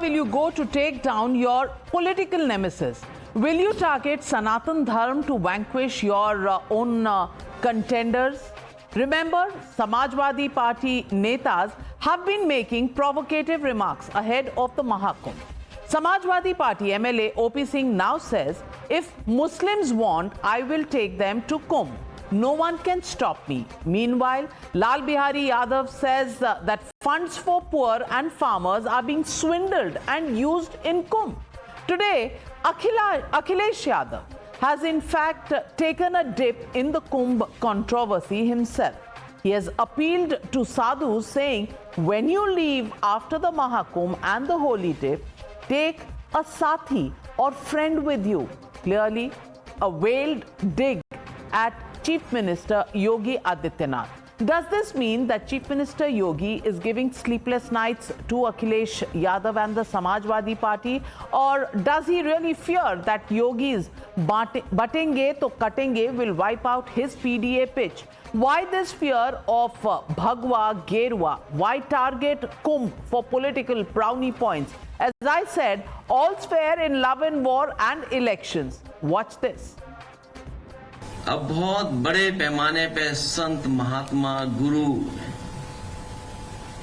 will you go to take down your political nemesis? Will you target Sanatan Dharm to vanquish your own contenders? Remember, Samajwadi Party netas have been making provocative remarks ahead of the Mahakumbh. Samajwadi Party MLA OP Singh now says, if Muslims want, I will take them to Kumbh. No one can stop me. Meanwhile, Lal Bihari Yadav says that funds for poor and farmers are being swindled and used in Kumbh. Today, Akhilesh Yadav has in fact taken a dip in the Kumbh controversy himself. He has appealed to sadhus saying, when you leave after the Mahakumbh and the holy dip, take a sathi or friend with you. Clearly, a veiled dig at Chief Minister Yogi Adityanath. Does this mean that Chief Minister Yogi is giving sleepless nights to Akhilesh Yadav and the Samajwadi Party? Or does he really fear that Yogi's batenge to katenge will wipe out his PDA pitch? Why this fear of Bhagwa Gerua? Why target Kumbh for political brownie points? As I said, all's fair in love and war and elections. Watch this. अब बहुत बड़े पैमाने पे संत महात्मा गुरु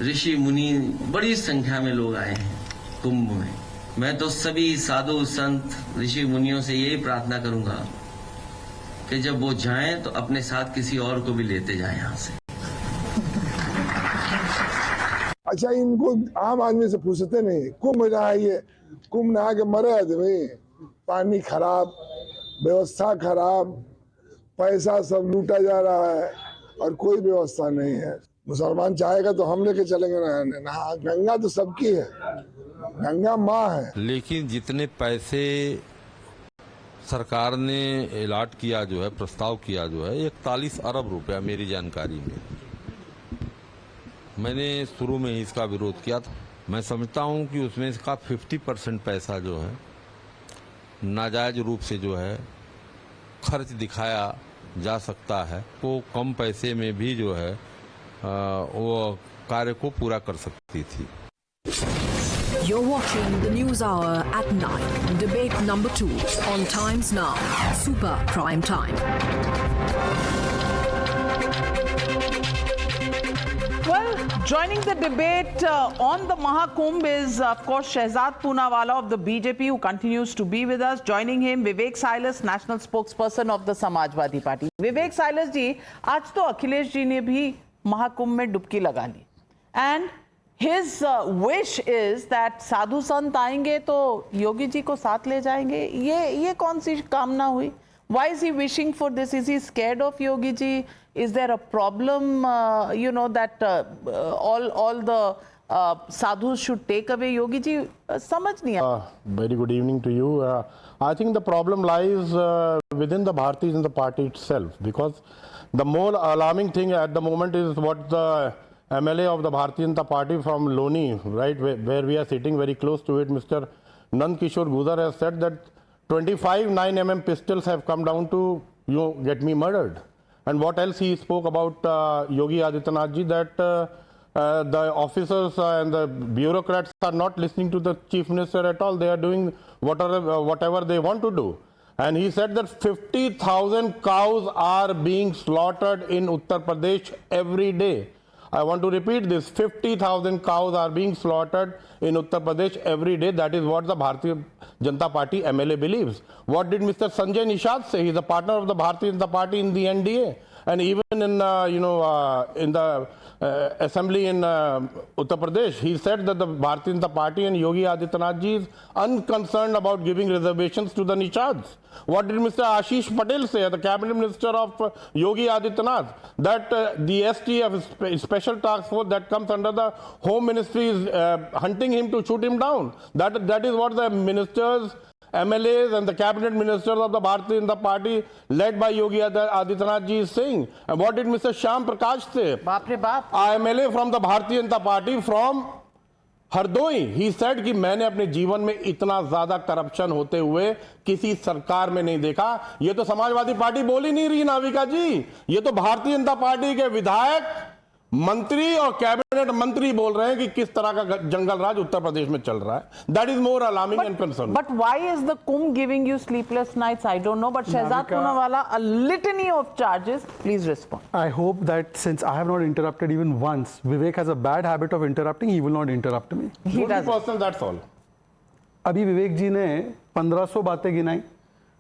ऋषि मुनि बड़ी संख्या में लोग आए हैं कुंभ में। मैं तो सभी साधु संत ऋषि मुनियों से यही प्रार्थना करूंगा कि जब वो जाएं तो अपने साथ किसी और को भी लेते जाएं यहाँ से। अच्छा, इनको आम आदमी से पूछते नहीं, कुंभ नहाइए, कुंभ नहा के मरे आदमी, पानी खराब, व्यवस्था खराब, पैसा सब लूटा जा रहा है और कोई व्यवस्था नहीं है। मुसलमान चाहेगा तो हम लेके चलेंगे ना, गंगा तो सबकी है, गंगा माँ है। लेकिन जितने पैसे सरकार ने अलॉट किया जो है, प्रस्ताव किया जो है, 41 अरब रुपया मेरी जानकारी में। मैंने शुरू में ही इसका विरोध किया था। मैं समझता हूं कि उसमें इसका 50% पैसा जो है नाजायज रूप से जो है खर्च दिखाया जा सकता है, वो कम पैसे में भी जो है वो कार्य को पूरा कर सकती थी। You're watching the News Hour at 9, debate number 2 on Times Now, Super Prime Time. Well, joining the debate on the Mahakumbh is, of course, Shehzad Poonawalla of the BJP, who continues to be with us. Joining him, Vivek Silas, national spokesperson of the Samajwadi Party. Vivek Silas ji, आज तो अखिलेश जी ने भी महाकुंभ में डुबकी लगा ली. And his wish is that साधु संत आएंगे तो योगी जी को साथ ले जाएंगे. ये कौन सी कामना हुई? Why is he wishing for this? Is he scared of Yogi ji? Is there a problem, that all the sadhus should take away Yogi ji? Samajh nahi aaya. Very good evening to you. I think the problem lies within the Bhartis in the party itself, because the more alarming thing at the moment is what the MLA of the Bharatiya Janata Party from Loni, right, where we are sitting very close to it, Mr. Nand Kishore Gujar, has said that 25 9mm pistols have come down to, get me murdered. And what else he spoke about Yogi Adityanath ji, that the officers and the bureaucrats are not listening to the chief minister at all. They are doing whatever they want to do. And he said that 50,000 cows are being slaughtered in Uttar Pradesh every day. I want to repeat this, 50,000 cows are being slaughtered in Uttar Pradesh every day. That is what the Bharatiya Janata Party MLA believes. What did Mr. Sanjay Nishad say? He is a partner of the Bharatiya Janata Party in the NDA. And even in, in the assembly in Uttar Pradesh, he said that the Bharatiya Janata Party and Yogi Adityanath ji is unconcerned about giving reservations to the Nishads. What did Mr. Ashish Patel say, the cabinet minister of Yogi Adityanath, that the STF, special task force that comes under the Home Ministry, is hunting him to shoot him down. That is what the ministers, MLAs and the cabinet ministers of the Bharatiya Janata Party led by Yogi Adityanath ji is saying. And what did Mr. Shyam Prakash say? Baap re baap. MLA from the Bharatiya Janata Party from Hardoi, he said कि मैंने अपने जीवन में इतना ज्यादा corruption होते हुए किसी सरकार में नहीं देखा. ये तो समाजवादी पार्टी बोल ही नहीं रही नाविका जी, ये तो भारतीय जनता पार्टी के विधायक मंत्री और कैबिनेट मंत्री बोल रहे हैं कि किस तरह का जंगल राज उत्तर प्रदेश में चल रहा है। That is more alarming and concerning. But why is the Kumbh giving you sleepless nights? I don't know. But Shehzad Poonawalla, a litany of charges. Please respond. I hope that since I have not interrupted even once, Vivek has a bad habit of interrupting. He will not interrupt me. He doesn't. Personal, that's all. अभी विवेक जी ने 1500 बातें गिनाई,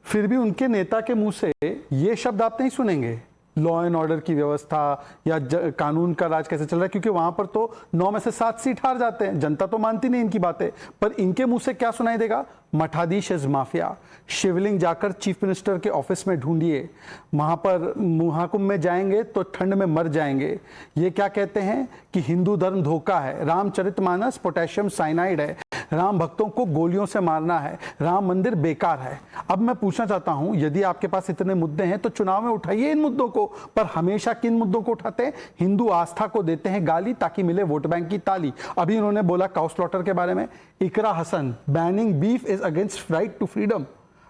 फिर भी उनके नेता के मुंह से ये शब्द आप नहीं सुनेंगे, लॉ एंड ऑर्डर की व्यवस्था या कानून का राज कैसे चल रहा है, क्योंकि वहां पर तो 9 में से 7 सीट हार जाते हैं। जनता तो मानती नहीं इनकी बातें, पर इनके मुंह से क्या सुनाई देगा? मठाधीश इज माफिया। शिवलिंग जाकर चीफ मिनिस्टर के ऑफिस में ढूंढिए, वहां पर महाकुंभ में जाएंगे तो ठंड में मर जाएंगे। ये क्या कहते हैं कि हिंदू धर्म धोखा है, रामचरितमानस पोटेशियम साइनाइड है, राम भक्तों को गोलियों से मारना है, राम मंदिर बेकार है। अब मैं पूछना चाहता हूं, यदि आपके पास इतने मुद्दे हैं तो चुनाव में उठाइए इन मुद्दों को, पर हमेशा किन मुद्दों को उठाते हैं? हिंदू आस्था को देते हैं गाली ताकि मिले वोट बैंक की ताली। अभी उन्होंने बोला काउ स्लॉटर के बारे में, Iqra Hasan, banning beef is against right to freedom,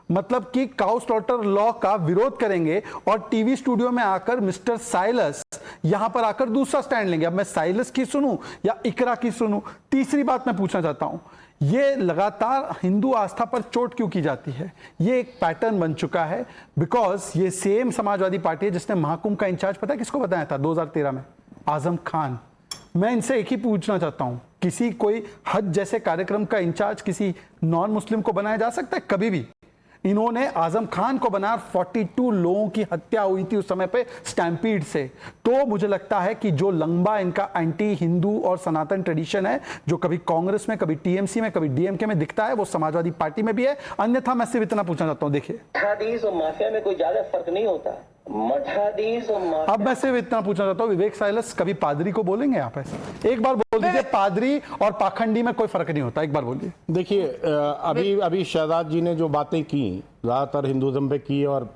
मतलब कि काउ स्लॉटर लॉ का विरोध करेंगे और टीवी स्टूडियो में आकर मिस्टर साइलस यहां पर आकर दूसरा स्टैंड लेंगे। अब मैं साइलस की सुनूं या इकरा की सुनूं? तीसरी बात मैं पूछना चाहता हूं, ये लगातार हिंदू आस्था पर चोट क्यों की जाती है? ये एक पैटर्न बन चुका है, बिकॉज ये सेम समाजवादी पार्टी है जिसने महाकुंभ का इंचार्ज पता है किसको बताया था 2013 में? आजम खान। मैं इनसे एक ही पूछना चाहता हूं, किसी कोई हज जैसे कार्यक्रम का इंचार्ज किसी नॉन मुस्लिम को बनाया जा सकता है? कभी भी। इन्होंने आजम खान को बनाया, 42 लोगों की हत्या हुई थी उस समय पे स्टैम्पीड से। तो मुझे लगता है कि जो लंबा इनका एंटी हिंदू और सनातन ट्रेडिशन है, जो कभी कांग्रेस में, कभी टीएमसी में, कभी डीएमके में दिखता है, वो समाजवादी पार्टी में भी है। अन्यथा मैं सिर्फ इतना पूछना चाहता हूं, देखिए मठाधीश और माफिया में कोई ज्यादा फर्क नहीं होता। मठाधीश और माफिया। अब मैं सिर्फ इतना पूछना चाहता हूं, विवेक साइलस कभी पादरी को बोलेंगे आप ऐसा? एक बार बोल दीजिए, पादरी और पाखंडी में कोई फर्क नहीं होता, एक बार बोलिए। देखिए अभी शहजाद जी ने जो बातें की ज्यादातर हिंदुज्म पे की, और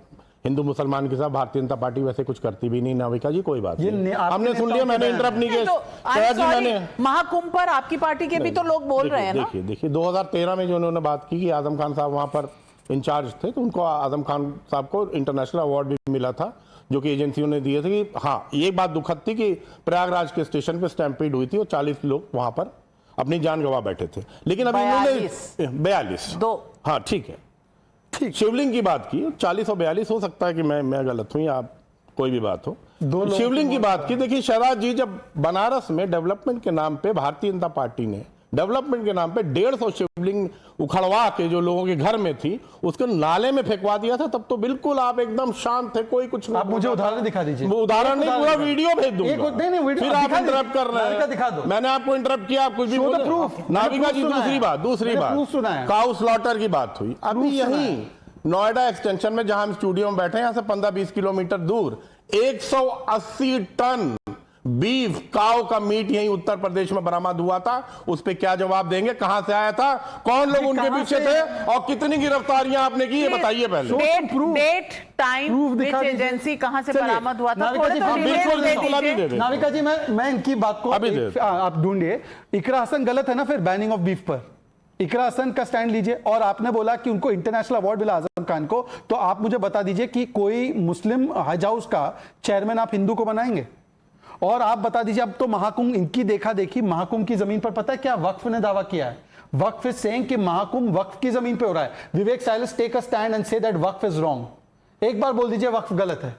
हिंदू मुसलमान के साथ भारतीय जनता पार्टी वैसे कुछ करती भी नहीं। नाविका जी कोई बात नहीं, हमने सुन लिया, मैंने इंटरप्ट नहीं किया। शहजाद जी, मैंने महाकुंभ पर आपकी पार्टी के भी तो लोग बोल रहे हैं ना। देखिए 2013 में जो उन्होंने बात की कि आजम खान साहब वहां पर इंचार्ज थे, तो उनको आजम खान साहब को इंटरनेशनल अवार्ड भी मिला था, जो कि एजेंसियों ने दिए थे। कि हाँ, ये बात दुखद थी कि प्रयागराज के स्टेशन पे स्टैम्पीड हुई थी और 40 लोग वहां पर अपनी जान गंवा बैठे थे। लेकिन अभी इन्होंने 42 दो, हाँ ठीक है, ठीक, शिवलिंग की बात की। 40 और 42 हो सकता है कि मैं गलत हूं या आप कोई भी बात हो। शिवलिंग की बात की। देखिए शहजाद जी, जब बनारस में डेवलपमेंट के नाम पे भारतीय जनता पार्टी ने डेवलपमेंट के नाम पे 150 शिवलिंग उखड़वा के जो लोगों के घर में थी उसको नाले में फेंकवा दिया था, तब तो बिल्कुल आप एकदम शांत थे, कोई कुछ नहीं। आप मुझे उदाहरण दिखा दीजिए। वो उदाहरण नहीं, पूरा वीडियो भेज दूंगा। फिर आप इंटरप्ट कर रहे हैं। दिखा दो। मैंने आपको इंटरप्ट किया, आप कुछ भी बोले। नाविका जी, दूसरी बात काउ स्लॉटर की बात हुई। अभी यही नोएडा एक्सटेंशन में जहां हम स्टूडियो में बैठे हैं, यहां से 15-20 किलोमीटर दूर 180 टन बीफ काऊ का मीट यही उत्तर प्रदेश में बरामद हुआ था। उस पे क्या जवाब देंगे? कहां से आया था, कौन लोग उनके पीछे थे, और कितनी गिरफ्तारियां आपने की, ये बताइए पहले। डेट, टाइम, विच एजेंसी, कहां से बरामद हुआ था? नाविका जी, मैं इनकी बात को आप ढूंढिए। इकरा हसन गलत है ना फिर बैनिंग ऑफ बीफ पर? इकरा हसन का स्टैंड लीजिए। और आपने बोला कि उनको इंटरनेशनल अवार्ड मिला आजम खान को, तो आप मुझे बता दीजिए कि कोई मुस्लिम हज हाउस का चेयरमैन आप हिंदू को बनाएंगे? और आप बता दीजिए, अब तो महाकुंभ इनकी देखा देखी, महाकुंभ की जमीन पर पता है क्या वक्फ ने दावा किया है? वक्फ इज सेइंग कि महाकुंभ वक्फ की जमीन पे हो रहा है। Vivek Silas take a stand and say that Waqf is wrong. एक बार बोल दीजिए वक्फ गलत है।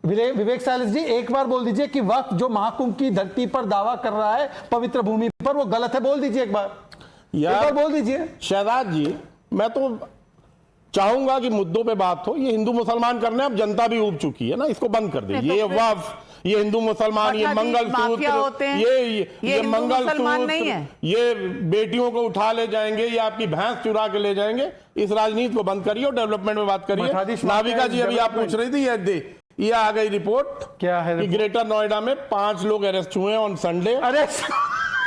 विवेक साइलस जी, एक बार बोल दीजिए कि वक्फ जो महाकुंभ की धरती पर दावा कर रहा है पवित्र भूमि पर, वो गलत है। बोल दीजिए एक बार बोल दीजिए। शहजाद जी, मैं तो चाहूंगा कि मुद्दों पे बात हो। ये हिंदू मुसलमान करने अब जनता भी उब चुकी है ना, इसको बंद कर दे। ये वक्फ, ये हिंदू मुसलमान, ये मंगलसूत्र, ये मंगलसूत्र, ये बेटियों को उठा ले जाएंगे, ये आपकी भैंस चुरा के ले जाएंगे। इस राजनीति को बंद करिए और डेवलपमेंट में बात करिए। नाविका जी, अभी आप पूछ रही थी, ये आ गई रिपोर्ट क्या है कि ग्रेटर नोएडा में 5 लोग अरेस्ट हुए on Sunday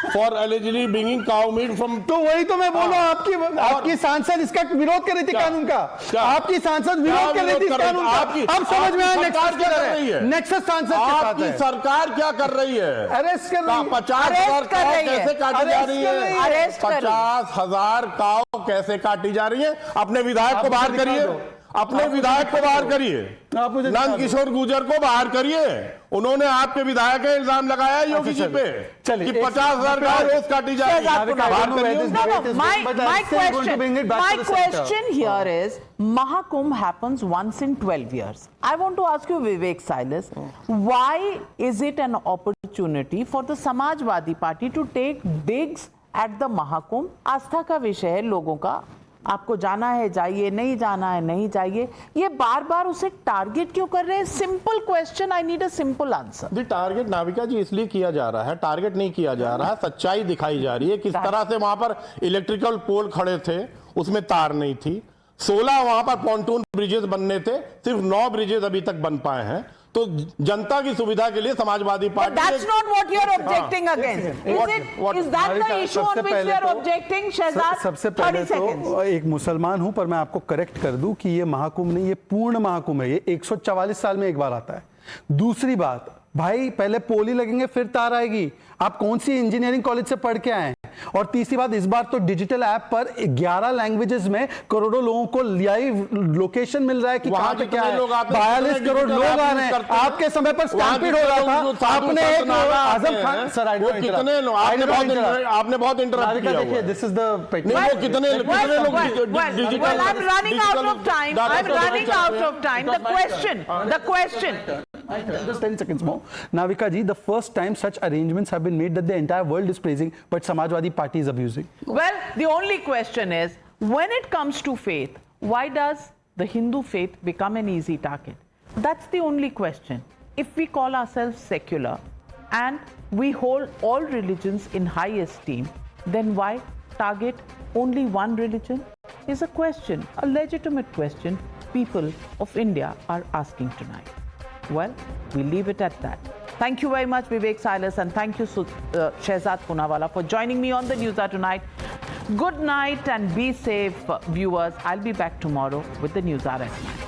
for allegedly bringing cow meat from. तो वही तो मैं बोल रहा हूं, आपकी सांसद इसका विरोध कर रही थी कानून का। आपकी सांसद विरोध कर रही थी कानून का। अब समझ में आया नेक्सस क्या कर रही है। नेक्सस सांसद आपकी सरकार क्या कर रही है? अरेस्ट कर रही है। 50,000 काउ कैसे काटी जा रही है? 50,000 काउ कैसे काटी जा रही है? अपने विधायक को बाहर करिए, अपने विधायक को बाहर करिए, आप मुझे नंद किशोर गुर्जर को बाहर करिए। उन्होंने आपके विधायक का इल्जाम लगाया योगी जी पे चलिए, कि 50,000 गाय रोज काटी जा रही है। बाहर करिए। My question here is, Mahakumbh happens once in 12 years. I want to ask you, Vivek Silas, why is it an opportunity for the Samajwadi Party to take digs at the Mahakumbh? आस्था का विषय है लोगों का, आपको जाना है जाइए, नहीं जाना है नहीं जाइए, ये बार बार उसे टारगेट क्यों कर रहे हैं? Simple question, I need a simple answer. जी टारगेट नाविका जी इसलिए किया जा रहा है, टारगेट नहीं किया जा रहा है, सच्चाई दिखाई जा रही है। किस तरह से वहां पर इलेक्ट्रिकल पोल खड़े थे, उसमें तार नहीं थी। 16 वहां पर पॉन्टून ब्रिजेस बनने थे, सिर्फ 9 ब्रिजेस अभी तक बन पाए हैं। तो जनता की सुविधा के लिए Samajwadi party, that's not what you are objecting against. Is that the issue on which you are objecting, Shahzad? सबसे पहले तो एक मुसलमान हूं, पर मैं आपको करेक्ट कर दूं कि ये महाकुंभ नहीं, ये पूर्ण महाकुंभ है। ये 144 साल में एक बार आता है। दूसरी बात, भाई पहले पोल ही लगेंगे फिर तार आएगी। आप कौन सी इंजीनियरिंग कॉलेज से पढ़ के आए? और तीसरी बात, इस बार तो डिजिटल ऐप पर 11 लैंग्वेजेस में करोड़ों लोगों को लाइव लोकेशन मिल रहा है कि कहां पे क्या है। 42 करोड़ लोग आ रहे हैं। आपके समय पर स्टैम्पीड हो रहा था, आपने एक आजम खान सर कितने लोग, आपने बहुत इंटरप्ट किया। देखिए, दिस इज द वो कितने लोग digital. I'm running out of time. I'm running out of time. The question. Just 10 seconds more. Navika ji, the first time such arrangements have been made that the entire world is praising, but Samajwadi Party is abusing. Well, the only question is, when it comes to faith, why does the Hindu faith become an easy target? That's the only question. If we call ourselves secular and we hold all religions in high esteem, then why target only one religion? Is a question, a legitimate question people of India are asking tonight. Well, we'll leave it at that. Thank you very much, Vivek Silas, and thank you, Shehzad Poonawalla, for joining me on the News Hour tonight. Good night and be safe, viewers. I'll be back tomorrow with the News Hour at 9.